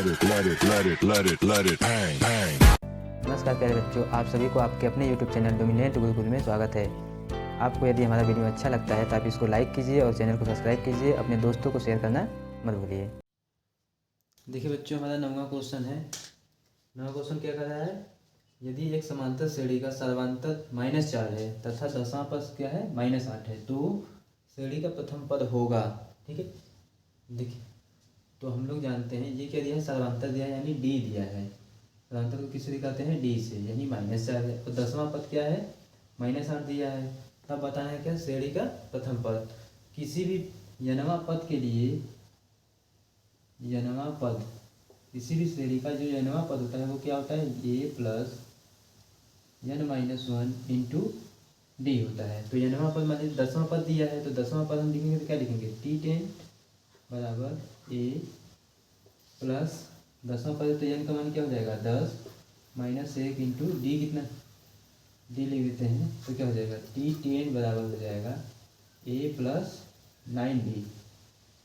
नमस्कार प्यारे बच्चों, आप सभी को आपके अपने YouTube चैनल डोमिनेंट गुरुकुल में स्वागत है। आपको यदि हमारा वीडियो अच्छा लगता है तो आप इसको लाइक कीजिए और चैनल को सब्सक्राइब कीजिए। अपने दोस्तों को शेयर करना मत भूलिए। देखिए बच्चों, हमारा 9वां क्वेश्चन है। 9वां क्वेश्चन क्या कर रहा है? यदि एक समांतर श्रेणी का सर्वांतर -4 है तथा 10वां पद क्या है -8 है तो श्रेणी का प्रथम पद होगा। ठीक है, देखिए तो हम लोग जानते हैं ये क्या दिया है, सर्वांतर दिया है यानी डी दिया है। सर्वांतर को किससे दिखाते हैं? डी से, यानी -4 है। और 10वां पद क्या है? -8 दिया है। तब बताना है क्या? श्रेणी का प्रथम पद। किसी भी n वां पद के लिए n वां पद, किसी भी श्रेणी का जो n वां पद होता है वो क्या होता है? a plus n-1 into D होता है। तो n वां पद मान लीजिए 10वां पद दिया है तो 10वां पद हम लिखेंगे तो क्या लिखेंगे? T10 बराबर a प्लस 10वां पद, तो n का मान क्या हो जाएगा? 10-1 इंटू डी, कितना डी लिख देते हैं तो क्या हो जाएगा? T10 बराबर हो जाएगा a प्लस 9d।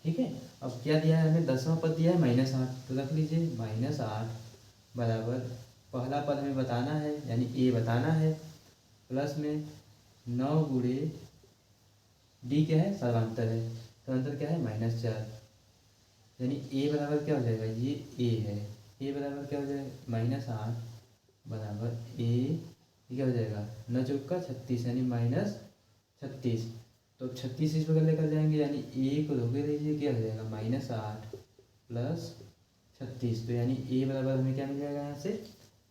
ठीक है, अब क्या दिया है हमें? 10वां पद दिया है -8, तो रख लीजिए -8 बराबर पहला पद हमें बताना है यानी a बताना है, प्लस में 9 गुणे डी क्या है? सर्वांतर है। सर्वांतर क्या है? -4, यानी a बराबर क्या हो जाएगा? ये a है। a बराबर क्या हो जाएगा? -8 बराबर a, ये क्या हो जाएगा? 9 चौका 36 यानी -36। तो 36 इस बगल लेकर जाएंगे यानी a को रोके दीजिए, क्या हो जाएगा? -8 प्लस 36, तो यानी a बराबर हमें क्या मिल जाएगा? यहाँ से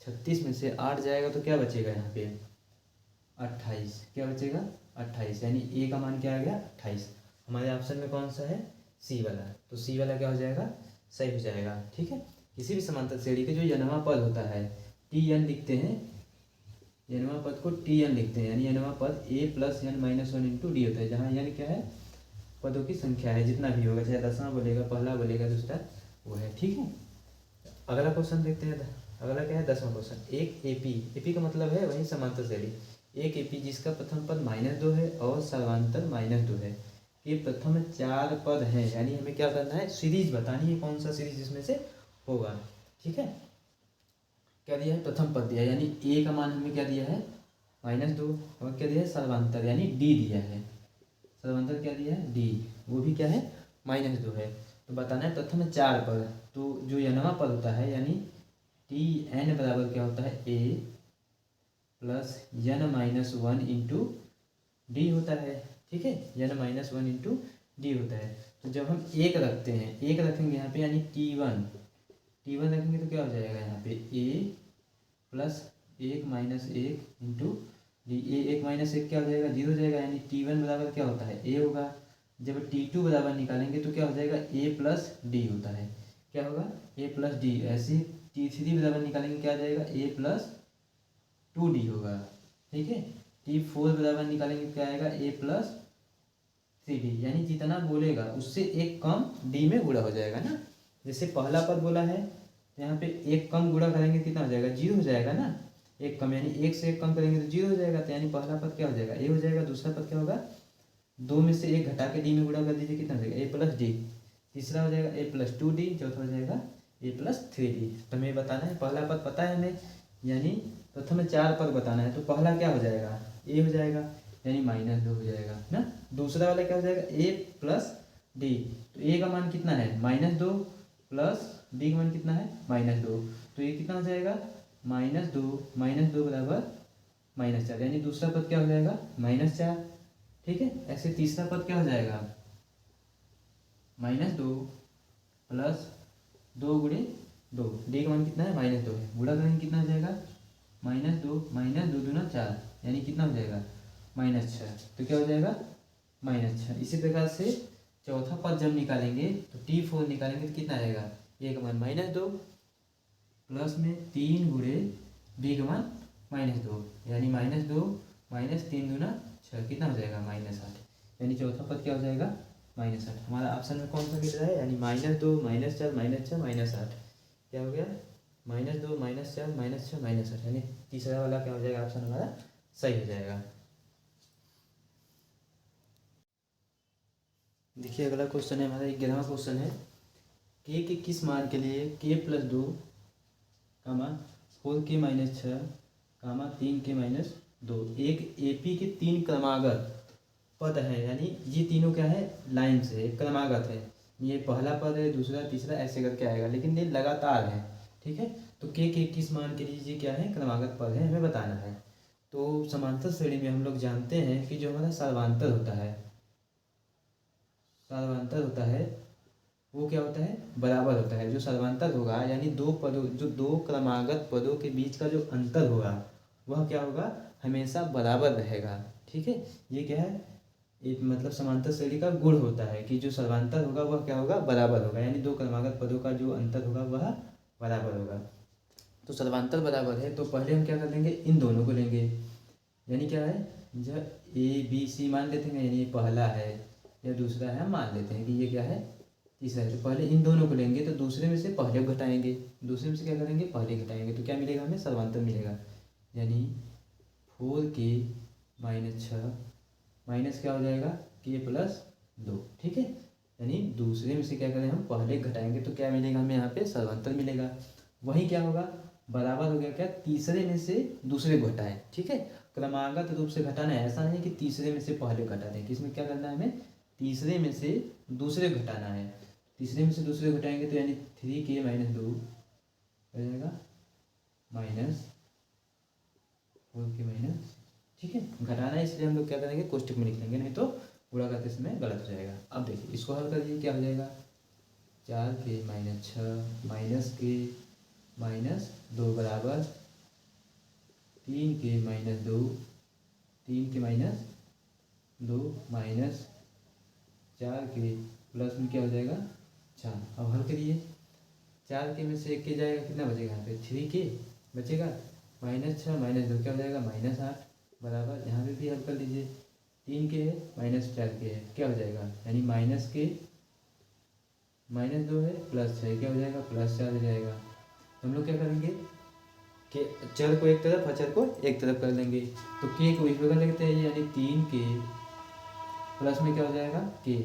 36 में से 8 जाएगा तो क्या बचेगा यहाँ पे? 28। क्या बचेगा? 28, यानी a का मान क्या आ गया? 28। हमारे ऑप्शन में कौन सा है? सी वाला। तो सी वाला क्या हो जाएगा? सही हो जाएगा। ठीक है, किसी भी समांतर श्रेणी के जो n वां पद होता है Tn लिखते हैं, n वां पद को Tn लिखते हैं, यानी n वां पद a plus n-1 into D होता है, जहाँ n क्या है? पदों की संख्या है, जितना भी होगा, चाहे 10वां बोलेगा, पहला बोलेगा, दूसरा वो है। ठीक है, अगला क्वेश्चन देखते हैं। अगला क्या है? 10वां क्वेश्चन। एक एपी का मतलब है वही समांतर श्रेणी, एक एपी जिसका प्रथम पद -2 है और सर्वांतर -2 है कि प्रथम 4 पद हैं, यानी हमें क्या करना है? सीरीज बतानी है, कौन सा सीरीज इसमें से होगा। ठीक है, क्या दिया है? प्रथम पद दिया है, यानी ए का मान हमें क्या दिया है? -2, और क्या दिया है? सर्वांतर यानी डी दिया है। सर्वांतर क्या दिया है? डी, वो भी क्या है? -2 है। तो बताना है प्रथम 4 पद, तो जो n वां पद होता है यानी Tn बराबर क्या होता है? a plus n-1 into D होता है। ठीक है, n-1 इंटू डी होता है। तो जब हम एक रखते हैं, एक रखेंगे यहाँ पे यानी T1 रखेंगे तो क्या हो जाएगा यहाँ पे? a plus 1-1 into D. A 1-1 क्या हो जाएगा? 0 हो जाएगा, यानी T1 बराबर क्या होता है? a होगा। जब T2 बराबर निकालेंगे तो क्या हो जाएगा? a प्लस डी होता है। क्या होगा? a plus D. ऐसे T3 बराबर निकालेंगे, क्या आ जाएगा? a प्लस 2d होगा। ठीक है, T4 बराबर निकालेंगे, क्या आएगा? a प्लस 3d, यानी जितना बोलेगा उससे एक कम डी में गुणा हो जाएगा ना। जैसे पहला पद बोला है तो यहाँ पे एक कम गुणा करेंगे कितना हो जाएगा? 0 हो जाएगा ना। एक कम यानी एक से एक कम करेंगे तो 0 हो जाएगा, तो यानी पहला पद क्या हो जाएगा? a हो जाएगा। दूसरा पद क्या होगा? 2 में से 1 घटा के डी में गुणा कर दीजिए, कितना हो जाएगा? a plus D. तीसरा हो जाएगा a प्लस 2d। चौथा हो जाएगा a प्लस 3d। तो हमें बताना है, पहला पद पता है हमें, यानी प्रथम 4 पद बताना है। तो पहला क्या हो जाएगा? a हो जाएगा, यानी -2 हो जाएगा ना। दूसरा वाला क्या हो जाएगा? a plus D. तो a का मान कितना है? -2 प्लस डी का मान कितना है? -2। तो ये कितना हो जाएगा? -2 बराबर -4, यानी दूसरा पद क्या हो जाएगा? -4। ठीक है, ऐसे तीसरा पद क्या हो जाएगा? -2 प्लस 2 गुणे 2, डी का मान कितना है? -2 है। गुणा करेंगे कितना हो जाएगा? -2 दूना 4, यानी कितना हो जाएगा? -6। तो क्या हो जाएगा? -6। इसी प्रकार से चौथा पद जब निकालेंगे तो T4 निकालेंगे तो कितना आएगा? a का मान -2 प्लस में 3 गुणे b का मान -2, यानी -2 -3 दूना 6, कितना हो जाएगा? -8, यानी चौथा पद क्या हो जाएगा? -8। हमारा ऑप्शन में कौन सा मिल रहा है? यानी -2 -4 -6 -8। क्या हो गया? -2 -4 -6 -8, यानी तीसरा वाला क्या हो जाएगा? ऑप्शन हमारा सही हो जाएगा। देखिए अगला क्वेश्चन है हमारा 11वां क्वेश्चन है। के किस मान के लिए के प्लस 2 कामा 4k माइनस 6 कामा 3k माइनस 2 एक एपी के 3 क्रमागत पद है, यानी ये तीनों क्या है लाइन से क्रमागत है। ये पहला पद है, दूसरा तीसरा ऐसे करके आएगा, लेकिन ये लगातार है। ठीक है, तो के किस मान के लिए ये क्या है क्रमागत पद है, हमें बताना है। तो समांतर श्रेणी में हम लोग जानते हैं कि जो हमारा सर्वांतर होता है, सर्वांतर होता है वो क्या होता है बराबर होता है। जो सर्वांतर होगा यानी दो पदों, जो दो क्रमागत पदों के बीच का जो अंतर होगा वह क्या होगा हमेशा बराबर रहेगा। ठीक है, ये क्या है एक मतलब समांतर श्रेणी का गुण होता है कि जो सर्वांतर होगा वह क्या होगा बराबर होगा, यानी दो क्रमागत पदों का जो अंतर होगा वह बराबर होगा। तो सर्वांतर बराबर है तो पहले हम क्या कर लेंगे इन दोनों को लेंगे, यानी क्या है जब ए बी सी मान लेते हैं, यानी ये पहला है या दूसरा है हम मान लेते हैं कि ये क्या है तीसरा है। तो पहले इन दोनों को लेंगे तो दूसरे में से पहले घटाएंगे, दूसरे में से क्या करेंगे पहले घटाएंगे, तो क्या मिलेगा हमें सर्वांतर मिलेगा। यानी 4k माइनस 6 माइनस क्या हो जाएगा के प्लस 2। ठीक है, यानी दूसरे में से क्या करें हम पहले घटाएंगे तो क्या मिलेगा हमें यहाँ पे सर्वांतर मिलेगा। वही क्या होगा बराबर हो गया क्या तीसरे में से दूसरे को घटाएं। ठीक है, क्रमागत रूप से घटाना है, ऐसा नहीं कि तीसरे में से पहले घटा दें, किसमें क्या करना है हमें तीसरे में से दूसरे घटाना है। तीसरे में से दूसरे घटाएंगे तो यानी 3k माइनस 2 हो जाएगा माइनस 4k माइनस। ठीक है, घटाना है इसलिए हम लोग क्या करेंगे कोष्टक में लिख लेंगे, नहीं तो गुणा करते समय गलत हो जाएगा। अब देखिए इसको हल करिए क्या हो जाएगा 4k माइनस 6 माइनस के माइनस 2 बराबर 3k minus 2, 3k minus 2 minus 4k plus में क्या हो जाएगा 4। अब हल करिए 4k में से 1k जाएगा कितना बचेगा यहाँ पे 3k बचेगा, माइनस 6 माइनस 2 क्या हो जाएगा माइनस 8 बराबर यहाँ पे भी हल कर लीजिए 3k है माइनस 4k है क्या हो जाएगा, यानी माइनस के माइनस 2 है प्लस 6 क्या हो जाएगा प्लस 4 हो जाएगा। तो हम लोग क्या करेंगे कि चर को एक तरफ अचर को एक तरफ कर लेंगे, तो के को इस बगल लेते हैं यानी 3k प्लस में क्या हो जाएगा के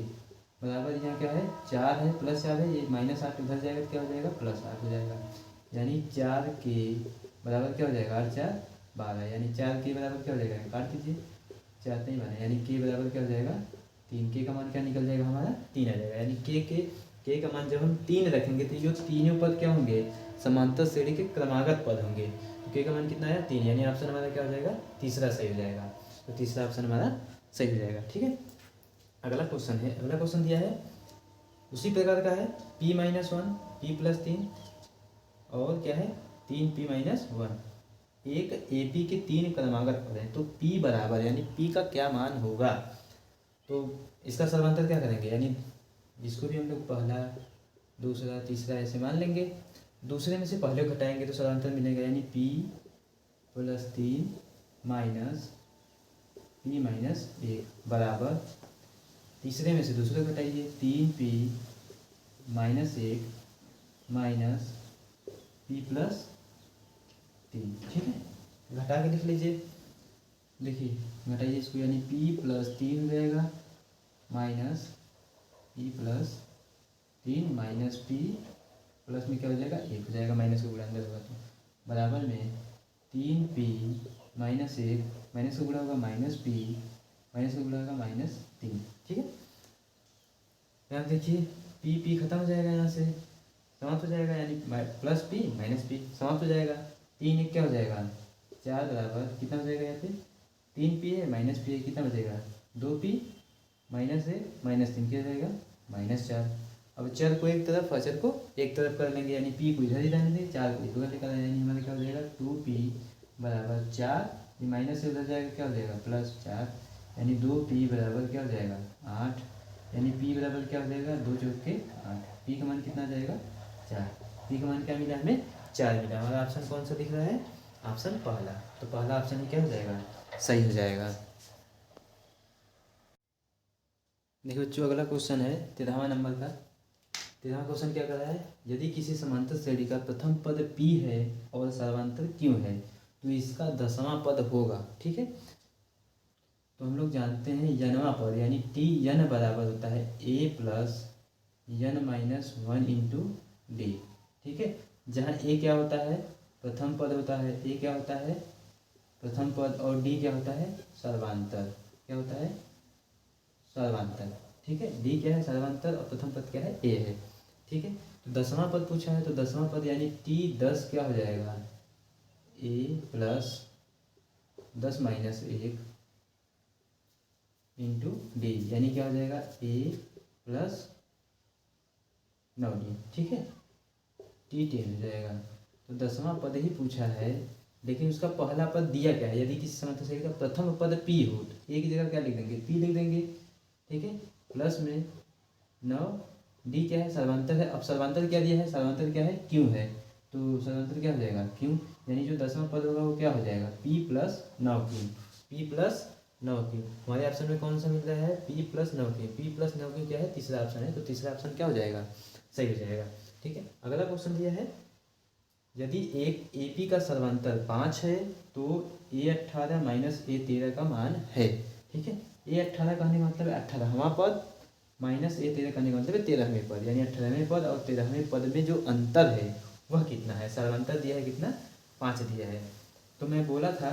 बराबर यहाँ क्या है 4 है प्लस 4 है, ये माइनस 8 उधर जाएगा तो क्या हो जाएगा प्लस 8 हो जाएगा। यानी 4k बराबर क्या हो जाएगा 8 4 12, यानी 4k बराबर क्या हो जाएगा काट दीजिए 4 नहीं 12, यानी k बराबर क्या हो जाएगा 3k का मान क्या निकल जाएगा हमारा 3 आ जाएगा। यानी k का मान जब हम 3 रखेंगे तो ये तीनों पद क्या होंगे समांतर श्रेणी के क्रमागत पद होंगे। तो k का मान कितना आया 3, यानी ऑप्शन हमारा क्या हो जाएगा तीसरा सही हो जाएगा। तो तीसरा ऑप्शन हमारा सही हो जाएगा। ठीक है, अगला क्वेश्चन है, अगला क्वेश्चन दिया है उसी प्रकार का है p माइनस 1 p प्लस 3 और क्या है 3p माइनस 1 एक AP के 3 क्रमागत पद हैं। तो p बराबर यानी p का क्या मान होगा, तो इसका सर्वांतर क्या करेंगे, यानी इसको भी हम लोग पहला दूसरा तीसरा ऐसे मान लेंगे, दूसरे में से पहले घटाएंगे तो सर्वांतर मिलेगा, यानी p plus 3 minus p minus 1 बराबर तीसरे में से दूसरे घटाइए 3p minus 1 minus p plus 3। ठीक है, घटा के लिख लीजिए, देखिए घटाइए इसको, यानी p प्लस 3 हो जाएगा minus p plus 3 minus p plus में क्या हो जाएगा 1 हो जाएगा, माइनस का गुणा अंदर होगा तो बराबर में 3p माइनस 1 माइनस का गुणा होगा माइनस p माइनस का गुणा होगा माइनस 3। ठीक है, यहाँ देखिए p खत्म हो जाएगा, यहाँ से समाप्त हो जाएगा, यानी प्लस p माइनस p समाप्त हो जाएगा। 3 1 क्या हो जाएगा 4 बराबर कितना हो जाएगा यहाँ पे 3p है माइनस p है कितना बचेगा 2p माइनस 1 माइनस 3 क्या हो जाएगा माइनस 4। अब चर को एक तरफ अचर को एक तरफ कर लेंगे, यानी p को इधर ही रहने दें 4 को इधर लेकर, यानी हमारा क्या हो जाएगा 2p बराबर 4, ये माइनस से उधर जाएगा क्या हो जाएगा प्लस 4, यानी 2p बराबर क्या हो जाएगा 8, यानी p बराबर क्या हो जाएगा 2 चौक के 8, p का मान कितना जाएगा 4, p का मान क्या मिला हमें 4 मिला। हमारा ऑप्शन कौन सा दिख रहा है ऑप्शन पहला, तो पहला ऑप्शन ही क्या हो जाएगा सही हो जाएगा। देखिए बच्चों अगला क्वेश्चन है 13वां नंबर का। 13वां क्वेश्चन क्या कर रहा है यदि किसी समांतर श्रेणी का प्रथम पद p है और सर्वांतर q है तो इसका 10वां पद होगा। ठीक है, तो हम लोग जानते हैं यनवा पद यानी t n बराबर होता है a plus n minus one into D. ठीक है, जहाँ ए क्या होता है, प्रथम पद होता है, ए क्या होता है प्रथम पद, और डी क्या होता है सर्वांतर। क्या होता है सर्वांतर। ठीक है, डी क्या है सर्वांतर और प्रथम पद क्या है ए है। ठीक है, तो 10वां पद पूछा है, तो 10वां पद यानी T10 क्या हो जाएगा ए प्लस 10 माइनस 1 इंटू डी, यानी क्या हो जाएगा ए प्लस 9D। ठीक है, T10 हो जाएगा। तो 10वां पद ही पूछा है, लेकिन उसका पहला पद दिया क्या है, यदि किसी समस्या से प्रथम पद P हो तो ए की जगह क्या लिख देंगे P लिख देंगे। ठीक है, प्लस में 9D क्या है सर्वांतर है। अब सर्वांतर क्या दिया है, सर्वांतर क्या है Q है, तो सर्वांतर क्या हो जाएगा Q, यानी जो 10वां पद होगा वो क्या हो जाएगा P plus 9Q। P plus 9Q हमारे ऑप्शन में कौन सा मिल रहा है P plus 9Q। P plus 9Q क्या है तीसरा ऑप्शन है, तो तीसरा ऑप्शन क्या हो जाएगा सही हो जाएगा। ठीक है, अगला क्वेश्चन दिया है, यदि एक AP का सर्वांतर 5 है तो A18 माइनस A13 का मान है। ठीक है, A18 कहने का मतलब है 18वां पद माइनस A13 कहने का मतलब है 13वें पद, यानी 18वें पद और 13वें पद में जो अंतर है वह कितना है। सर्वांतर दिया है कितना 5 दिया है। तो मैं बोला था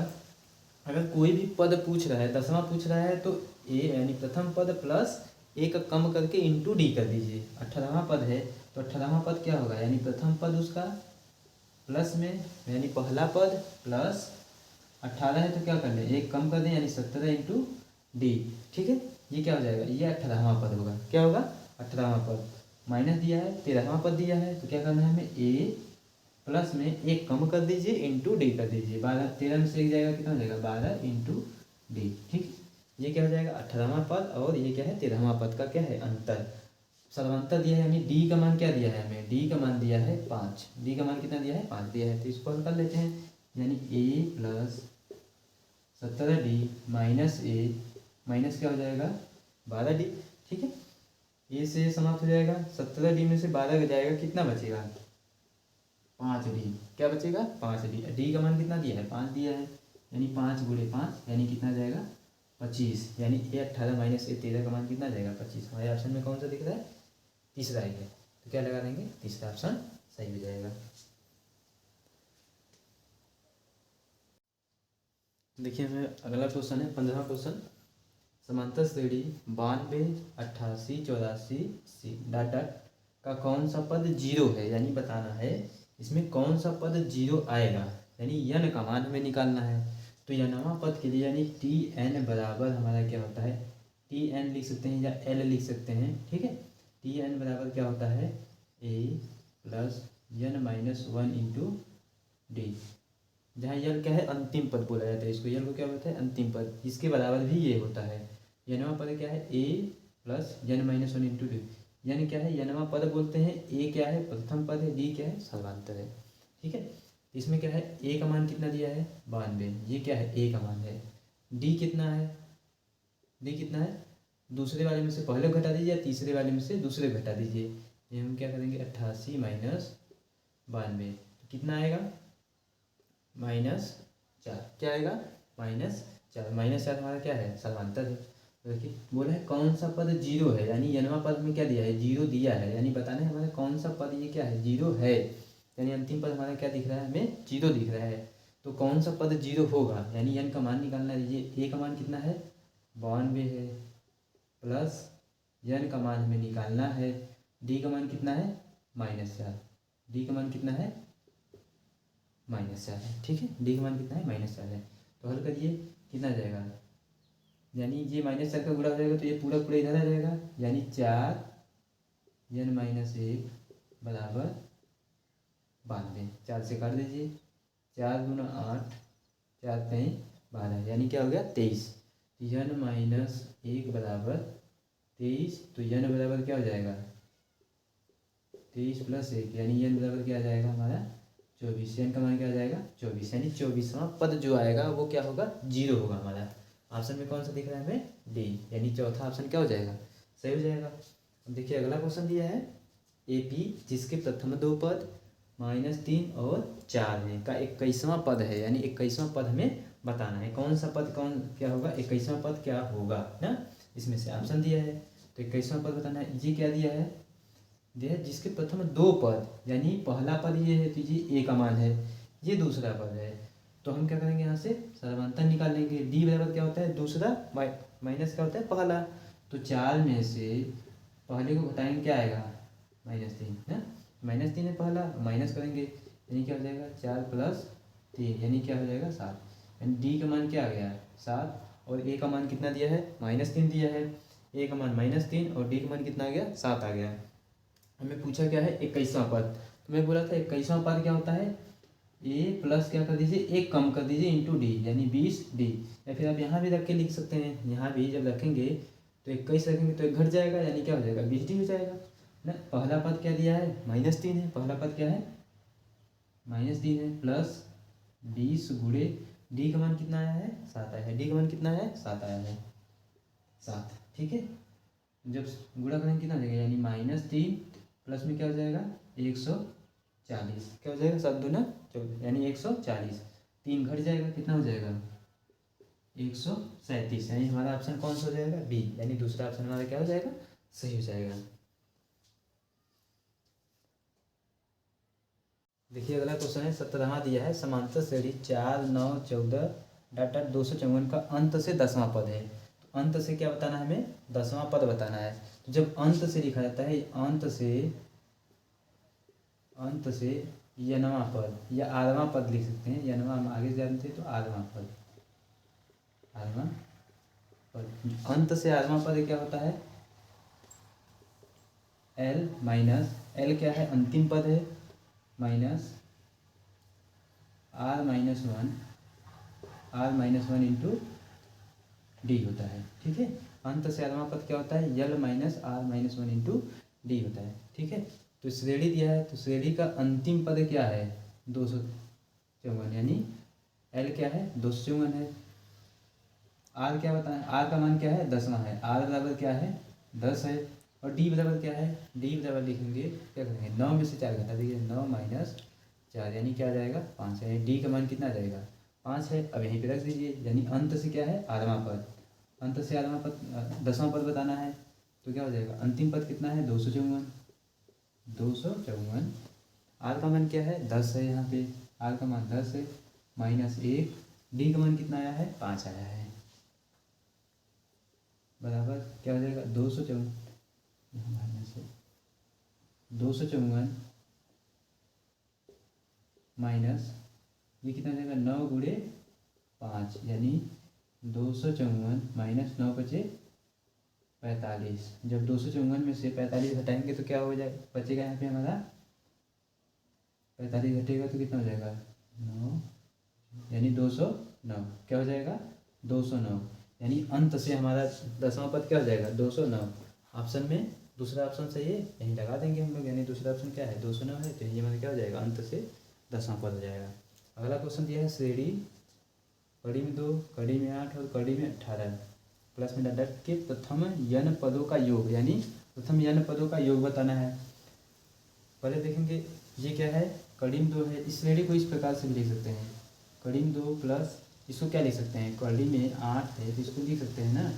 अगर कोई भी पद पूछ रहा है 10वां पूछ रहा है तो ए यानी प्रथम पद प्लस एक कम करके इंटू डी कर दीजिए। 18वां पद है तो 18वां पद क्या होगा, यानी प्रथम पद उसका प्लस में यानी पहला पद प्लस 18 है तो क्या कर लें एक कम कर दें यानी 17 इंटू डी। ठीक है, ये क्या हो जाएगा ये 18वां पद होगा। क्या होगा 18वां पद, माइनस दिया है 13वां पद दिया है तो क्या करना है हमें ए प्लस में एक कम कर दीजिए इंटू डी कर दीजिए। 12 13 में से एक जाएगा कितना हो जाएगा 12 इंटू डी। ठीक, ये क्या हो जाएगा 18वां पद और ये क्या है 13वां पद का क्या है अंतर। सर्वांतर दिया है यानी डी का मान क्या दिया है हमें, डी का मान दिया है 5। डी का मान कितना दिया है 5 दिया है, तो इसको हल कर लेते हैं, यानी ए प्लस 17D माइनस ए माइनस क्या हो जाएगा 12D। ठीक है, ए से समाप्त हो जाएगा, 17D में से 12 जाएगा कितना बचेगा 5D। क्या बचेगा 5D। डी का मान कितना दिया है 5 दिया है, यानी 5 गुणे 5 यानी कितना जाएगा 25, यानी A18 माइनस A13 का मान कितना जाएगा 25। हमारे ऑप्शन में कौन सा दिख रहा है तीसरा ही है, तो क्या लगा देंगे तीसरा ऑप्शन सही हो जाएगा। देखिए हमें अगला क्वेश्चन है 15वां क्वेश्चन, समांतर श्रेणी 92 88 84 80 डॉट डॉट का कौन सा पद जीरो है, यानी बताना है इसमें कौन सा पद जीरो आएगा, यानी n का मान हमें निकालना है। तो nवां पद के लिए यानी Tn बराबर हमारा क्या होता है Tn लिख सकते हैं या L लिख सकते हैं। ठीक है, Tn बराबर क्या होता है a plus n minus one into D, जहाँ यल क्या है अंतिम पद बोला जाता है इसको, यल को क्या बोलते हैं अंतिम पद, इसके बराबर भी ये होता है। यनवा पद क्या है A plus n minus one into D, यानी क्या है यनवा पद बोलते हैं, ए क्या है प्रथम पद है, डी क्या है सर्वांतर है। ठीक है, इसमें क्या है ए का मान कितना दिया है 92, ये क्या है ए का मान है। डी कितना है, डी कितना है दूसरे वाले में से पहले घटा दीजिए या तीसरे वाले में से दूसरे घटा दीजिए, ये हम क्या करेंगे 88 माइनस 92 तो कितना आएगा -4। क्या आएगा -4, -4 हमारा क्या है सर्वांतर है। तो देखिए बोला है कौन सा पद जीरो है, यानी यनवा पद में क्या दिया है जीरो दिया है, यानी बताना है हमारा कौन सा पद ये क्या है जीरो है, यानी अंतिम पद हमारा क्या दिख रहा है हमें जीरो दिख रहा है। तो कौन सा पद जीरो होगा, यानी n का मान निकालना है। ये a का मान कितना है 92 है, प्लस n का मान हमें निकालना है, d का मान कितना है -4, d का मान कितना है -4 है। ठीक है, डी का मान कितना है -4 है, तो हल करिए कितना जाएगा, यानी ये -4 का गुणा हो जाएगा तो ये पूरा पूरा इधर आ जाएगा, यानी 4 n माइनस 1 बराबर 92। 4 से काट दीजिए, 4 दूना 8 4 3 12, यानी क्या हो गया 23। n माइनस 1 बराबर 23, तो n बराबर क्या हो जाएगा 23 प्लस 1, यानी n बराबर क्या आ जाएगा हमारा 24। n का मान क्या आ जाएगा 24, यानी 24वां पद जो आएगा वो क्या होगा जीरो होगा हमारा। ऑप्शन में कौन सा दिख रहा है हमें डी, यानी चौथा ऑप्शन क्या हो जाएगा सही हो जाएगा। अब देखिए अगला क्वेश्चन दिया है AP जिसके प्रथम दो पद -3 और 4 है का 21वां पद है, यानी 21वां पद हमें बताना है कौन सा पद कौन क्या होगा 21वां पद क्या होगा ना। इसमें से ऑप्शन दिया है तो 21वां पद बताना है। ये क्या दिया है दिया है जिसके प्रथम दो पद, यानी पहला पद ये है तो ये a का मान है, ये दूसरा पद है, तो हम क्या करेंगे यहाँ से सर्वांतर निकाल लेंगे। d बराबर क्या होता है दूसरा माइनस क्या होता है पहला, तो 4 में से पहले को घटाएंगे क्या आएगा -3 है, -3 है पहला, माइनस करेंगे यानी क्या हो जाएगा 4 + 3 यानी क्या हो जाएगा 7, यानी d का मान क्या आ गया 7 और a का मान कितना दिया है -3 दिया है, a का मान -3 और d का मान कितना आ गया 7 आ गया। हमें पूछा क्या है 21वां पद, तो मैं बोला था 21वां पद क्या होता है a प्लस क्या कर दीजिए 1 कम कर दीजिए इंटू डी यानी 20d, या फिर आप यहाँ भी रख के लिख सकते हैं, यहाँ भी जब रखेंगे तो 21 रखेंगे तो 1 घट जाएगा यानी क्या हो जाएगा 20d हो जाएगा ना। पहला पद क्या दिया है -3 है, पहला पद क्या है -3 है प्लस 20 गुणे डी का मान कितना आया है 7 आया है, डी का मान कितना है 7 आया है 7, ठीक है। जब गुणा करेंगे कितना हो जाएगा यानी -3 प्लस में क्या हो जाएगा 140, क्या हो जाएगा 7 दूना 14 यानी 140, 3 घट जाएगा कितना हो जाएगा 137, यानी हमारा ऑप्शन कौन सा हो जाएगा बी, यानी दूसरा ऑप्शन हमारा क्या हो जाएगा सही हो जाएगा। देखिए अगला क्वेश्चन है 17वां दिया है समांतर श्रेणी 4 9 14 डॉट डॉट 254 का अंत से 10वां पद है, तो अंत से क्या बताना है हमें 10वां पद बताना है। तो जब अंत से लिखा जाता है अंत से यनवां पद या आठवां पद लिख सकते हैं, यनवां हम आगे जानते हैं तो आठवां पद अंत से आठवां पद क्या होता है एल माइनस एल क्या है अंतिम पद है माइनस r-1 इंटू डी होता है, ठीक है। अंत से आठवां पद क्या होता है यल माइनस r-1 इंटू डी होता है, ठीक है। तो श्रेणी दिया है तो श्रेणी का अंतिम पद क्या है 254, यानी एल क्या है 254 है, आर क्या बताएं आर का मान क्या है 10वां है, आर बराबर क्या है 10 है, और डी बराबर क्या है डी बराबर लिखेंगे क्या करेंगे 9 में से 4 घटा दीजिए 9 माइनस 4 यानी क्या आ जाएगा 5 है, डी का मान कितना आ जाएगा 5 है। अब यहीं पे रख दीजिए, यानी अंत से क्या है आठवां पद, अंत से आठवां पद 10वां पद बताना है तो क्या हो जाएगा अंतिम पद कितना है 254, आर का मान क्या है 10 है, यहाँ पे आर का मान 10 है -1, डी का मान कितना आया है 5 आया है, बराबर क्या हो जाएगा 254 माइनस ये कितना जाएगा 9 गुणे 5 यानी 254 माइनस 9 बचे 45, जब 254 में से 45 घटाएंगे तो क्या हो जाएगा बचेगा यहाँ पे हमारा 45 घटेगा तो कितना हो जाएगा 9 यानी 209, क्या हो जाएगा 209, यानी अंत से हमारा 10वां पद क्या हो जाएगा 209। ऑप्शन में दूसरा ऑप्शन सही है यहीं लगा देंगे हम लोग, यानी दूसरा ऑप्शन क्या है 209 है, तो ये मतलब क्या हो जाएगा अंत से 10वां पद हो जाएगा। अगला क्वेश्चन दिया है श्रेणी कड़ी में 2 कड़ी में 8 और कड़ी में 18 प्लस में डॉट के प्रथम यन पदों का योग, यानी प्रथम यन पदों का योग बताना है। पहले देखेंगे ये क्या है कड़ी में 2 है, इस श्रेणी को इस प्रकार से भी लिख सकते हैं कड़ी में 2 प्लस इसको क्या लिख सकते हैं कड़ी में 8 है तो इसको लिख सकते हैं ना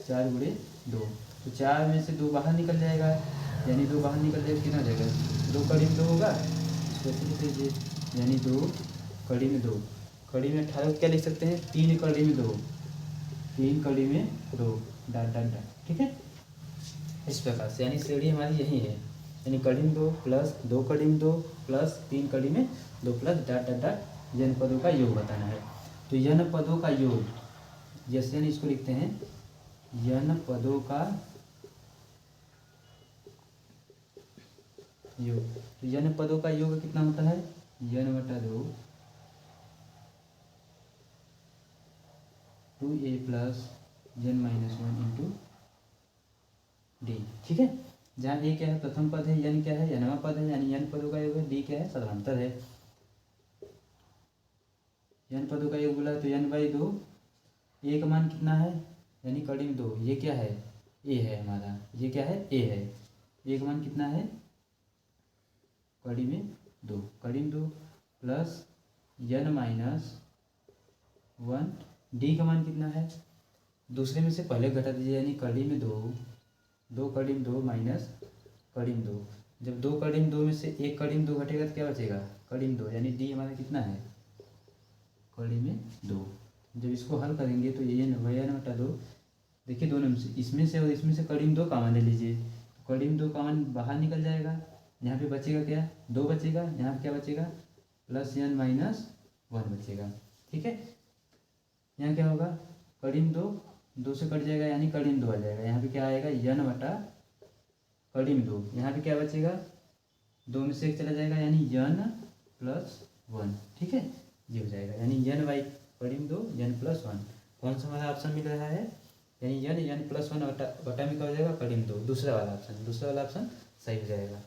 4 गुणे 2, तो 4 में से 2 बाहर निकल जाएगा, यानी 2 बाहर निकल जाएगा कितना हो जाएगा 2 कड़ी में 2 होगा, इसको ऐसे लिख लीजिए यानी 2 कड़ी में 2, कड़ी में 18 को क्या लिख सकते हैं 3 कड़ी में 2, 3 कड़ी में 2 डॉट डॉट डॉट, ठीक है इस प्रकार से, यानी श्रेणी हमारी यही है, यानी कड़ी में 2 प्लस 2 कड़ी में 2 प्लस 3 कड़ी में 2 प्लस डॉट डॉट डॉट यन पदों का योग बताना है। तो यन पदों का योग जैसे यानी इसको लिखते हैं यन पदों का योग, तो यन पदों का योग कितना होता है यन बटा 2 2a प्लस यन -1 इंटू डी, ठीक है। जहाँ ए क्या है प्रथम पद है यन क्या है यनवा पद है, यानी यन पदों का योग है, डी क्या है सर्वांतर है। यन पदों का योग बोला तो n/2, ए का मान कितना है यानी कड़ी में 2, ये क्या है ए है हमारा, ये क्या है ए है, ए का मान कितना है कड़ी में 2, कड़ी में 2 प्लस n-1, डी का मान कितना है दूसरे में से पहले घटा दीजिए, यानी कड़ी में 2 2 कड़ी में 2 माइनस कड़ीम दो। जब दो कड़ीम दो में से एक कड़ीम दो घटेगा तो क्या बचेगा, कड़ीम दो, यानी डी हमारा कितना है, कड़ी में दो। जब इसको हल करेंगे तो ये n बटा दो, देखिए दोनों में से, इसमें से और इसमें से कड़ीम दो कॉमन ले लीजिए, कड़ीम दो कॉमन बाहर निकल जाएगा, यहाँ पे बचेगा क्या, दो बचेगा, यहाँ पे क्या बचेगा प्लस n माइनस वन बचेगा। ठीक है, यहाँ क्या होगा, कड़ीम दो दो से कट जाएगा यानी कड़ीम दो आ जाएगा, यहाँ पे क्या आएगा n बटा कड़ीम दो, यहाँ पे क्या बचेगा, दो में से एक चला जाएगा यानी n प्लस वन। ठीक है, ये हो जाएगा यानी n बाई कड़ीम दो n प्लस वन। कौन सा हमारा ऑप्शन मिल रहा है, यानी n प्लस वन बटा में क्या हो जाएगा कड़ीम दो, दूसरा वाला ऑप्शन सही हो जाएगा।